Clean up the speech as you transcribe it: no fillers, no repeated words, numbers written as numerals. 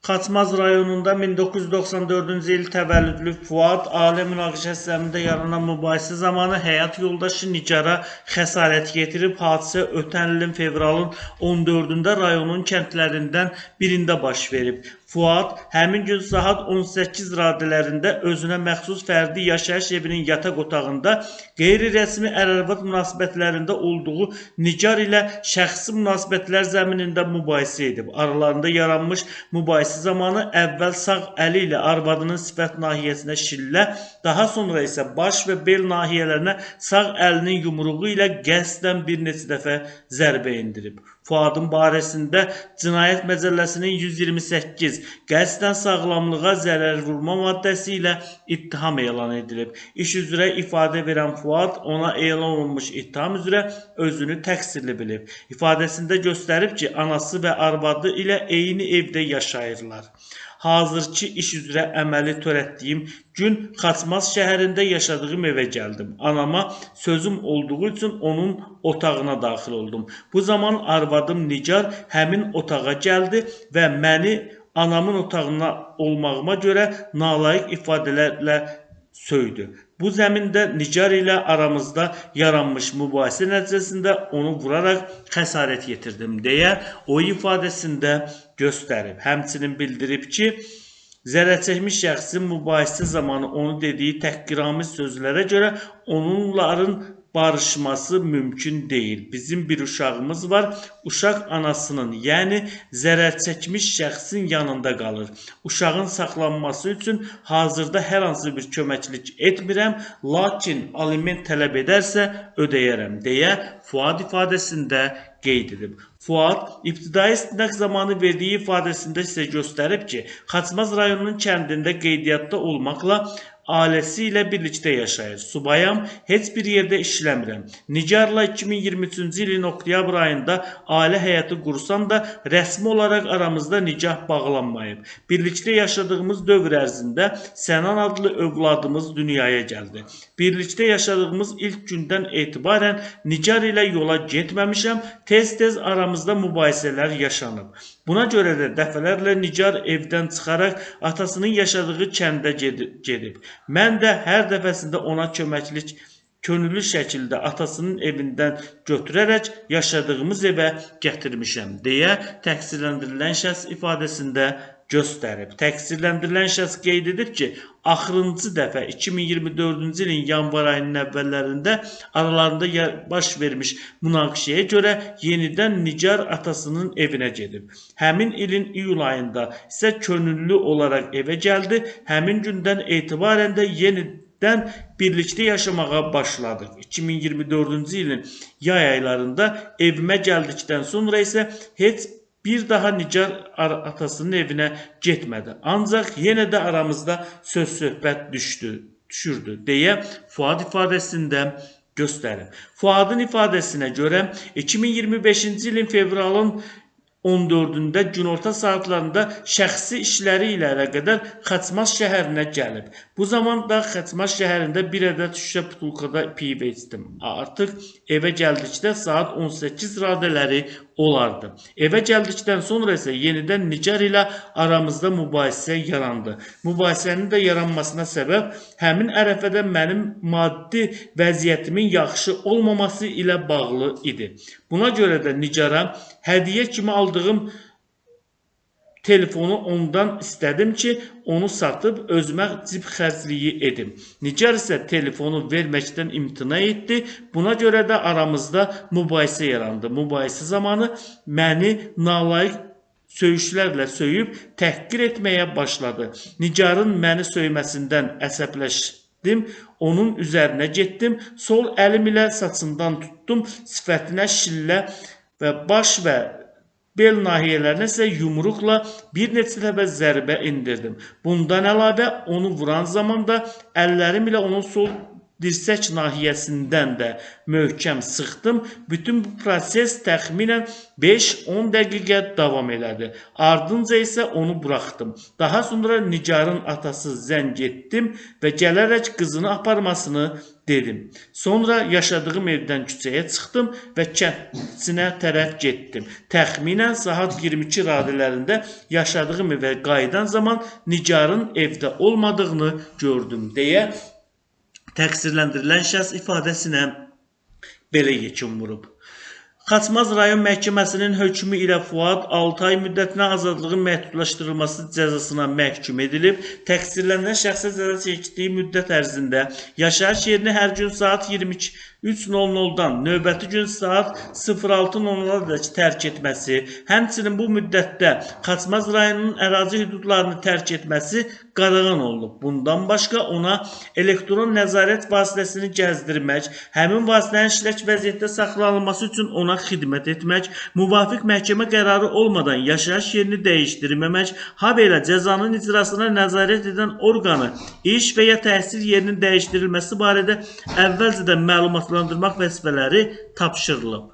Xaçmaz rayonunda 1994-cü il təvəllüdlü Fuad ailə münaqişəsində yaranan mübahisə zamanı həyat yoldaşı Nicara xəsarət yetirib. Hadisə ötən ilin fevralın 14-də rayonun kəndlərindən birində baş verib. Fuad həmin gün saat 18 radələrində özünə məxsus fərdi yaşayış evinin yataq otağında qeyri-rəsmi ər-arvad münasibətlərində olduğu Nicar ilə şəxsi münasibətlər zəminində mübahisə edib. Aralarında yaranmış mübahisə zamanı əvvəl sağ əli ilə arvadının sifət nahiyəsinə şillə, daha sonra isə baş və bel nahiyələrinə sağ əlinin yumruğu ilə qəsdən bir neçə dəfə zərbə endirib. Fuadın barəsində Cinayət Məcəlləsinin 128 qəsdən sağlamlığa zərər vurma maddəsi ilə ittiham elan edilib. İş üzrə ifadə verən Fuad ona elan olunmuş ittiham üzrə özünü təqsirli bilib. İfadəsində göstərib ki, anası və arvadı ilə eyni evdə yaşayırlar. Hazırki iş üzrə əməli törətdiyim gün Xaçmaz şəhərində yaşadığım evə gəldim. Anama sözüm olduğu üçün onun otağına daxil oldum. Bu zaman arvadım Nicar həmin otağa gəldi və məni anamın otağına olmağıma görə nalayiq ifadələrlə söydü. Bu zəmində Nicar ilə aramızda yaranmış mübahisə nəticəsində onu vuraraq xəsarət yetirdim deyə o ifadəsində göstərib. Həmçinin bildirib ki, zərərçəkmiş şəxsin mübahisə zamanı onu dediyi təhqiramiz sözlərə görə onların barışması mümkün deyil. Bizim bir uşağımız var. Uşaq anasının, yəni zərərçəkmiş şəxsin yanında qalır. Uşağın saxlanması üçün hazırda hər hansı bir köməklik etmirəm, lakin aliment tələb edərsə ödəyərəm deyə Fuad ifadəsində qeyd edib. Fuad ibtidai istinaq zamanı verdiyi ifadəsində isə göstərib ki, Xaçmaz rayonunun kəndində qeydiyyatda olmaqla ailəsi ilə birlikdə yaşayır. Subayam, heç bir yerdə işləmirəm. Nicarla 2023-cü ilin oktyabr ayında ailə həyatı qursam da rəsmi olaraq aramızda nikah bağlanmayıb. Birlikdə yaşadığımız dövr ərzində Sənan adlı övladımız dünyaya gəldi. Birlikdə yaşadığımız ilk gündən etibarən Nicar ilə yola getməmişəm, tez-tez aramızda mübahisələr yaşanıb. Buna görə də dəfələrlə Nicar evdən çıxaraq atasının yaşadığı kəndə gedib. Mən də hər dəfəsində ona köməklik könüllü şəkildə atasının evindən götürərək yaşadığımız evə gətirmişəm deyə təqsirləndirilən şəxs ifadəsində göstərib. Təqsirləndirilən şəxs qeyd edib ki, axırıncı dəfə 2024-cü ilin yanvar ayının əvvəllərində aralarında baş vermiş münaqişəyə görə yenidən Nicar atasının evinə gedib. Həmin ilin iyul ayında isə könüllü olaraq evə gəldi. Həmin gündən etibarən də yenidən birlikdə yaşamağa başladıq. 2024-cü ilin yay aylarında evimə gəldikdən sonra isə heç bir daha Nicar atasının evinə getmədi. Ancaq yenə də aramızda söz-söhbət düşürdü deyə Fuad ifadəsində göstərib. Fuadın ifadəsinə görə 2025-ci ilin fevralın 14-də günorta saatlarında şəxsi işləri ilə əlaqədar Xaçmaz şəhərinə gəlib. Bu zaman da Xaçmaz şəhərində bir ədəd şüşə butulkada pivə içdim. Artıq evə gəldikdə saat 18 radələri olardı. Evə gəldikdən sonra isə yenidən Nicar ilə aramızda mübahisə yarandı. Mübahisənin də yaranmasına səbəb həmin ərəfədə mənim maddi vəziyyətimin yaxşı olmaması ilə bağlı idi. Buna görə də Nicara hədiyyə kimi aldığım telefonu ondan istədim ki, onu satıb özümə cib xərcliyi edim. Nicar isə telefonu verməkdən imtina etdi. Buna görə də aramızda mübahisə yarandı. Mübahisə zamanı məni nalayiq söyüşlərlə söyüb təhqir etməyə başladı. Nicarın məni söyməsindən əsəbləşdim. Onun üzərinə getdim. Sol əlim ilə saçından tutdum. Sifətinə şillə və baş və bel nahiyələrinə isə yumruqla bir neçə dəfə zərbə indirdim. Bundan əlavə onu vuran zaman da əllərim ilə onun sol dirsək nahiyəsindən də möhkəm sıxdım. Bütün bu proses təxminən 5-10 dəqiqə davam elədi. Ardınca isə onu buraxdım. Daha sonra Nigarın atası zəng etdim və gələrək qızını aparmasını dedim. Sonra yaşadığım evdən küçəyə çıxdım və kəndçinə tərəf getdim. Təxminən saat 22 radələrində yaşadığım evə qayıdan zaman Nigarın evdə olmadığını gördüm deyə təqsirləndirilən şəxs ifadəsinə belə yekun vurub. Xaçmaz rayon məhkəməsinin hökmü ilə Fuad 6 ay müddətinə azadlığın məhdudlaşdırılması cəzasına məhkum edilib. Təqsirlənən şəxsə cəza çəkdiyi müddət ərzində yaşayış yerini hər gün saat 23:00-dan növbəti gün saat 06:00-dək tərk etməsi, həmçinin bu müddətdə Xaçmaz rayonunun ərazi hüdudlarını tərk etməsi qadağan olunub. Bundan başqa ona elektron nəzarət vasitəsini gəzdirmək, həmin vasitənin işlək vəziyyətdə saxlanılması üçün ona xidmət etmək, müvafiq məhkəmə qərarı olmadan yaşayış yerini dəyişdirməmək, habelə cəzanın icrasına nəzarət edən orqanı iş və ya təhsil yerinin dəyişdirilməsi barədə əvvəlcədən məlumatlandırmaq vəzifələri tapşırılıb.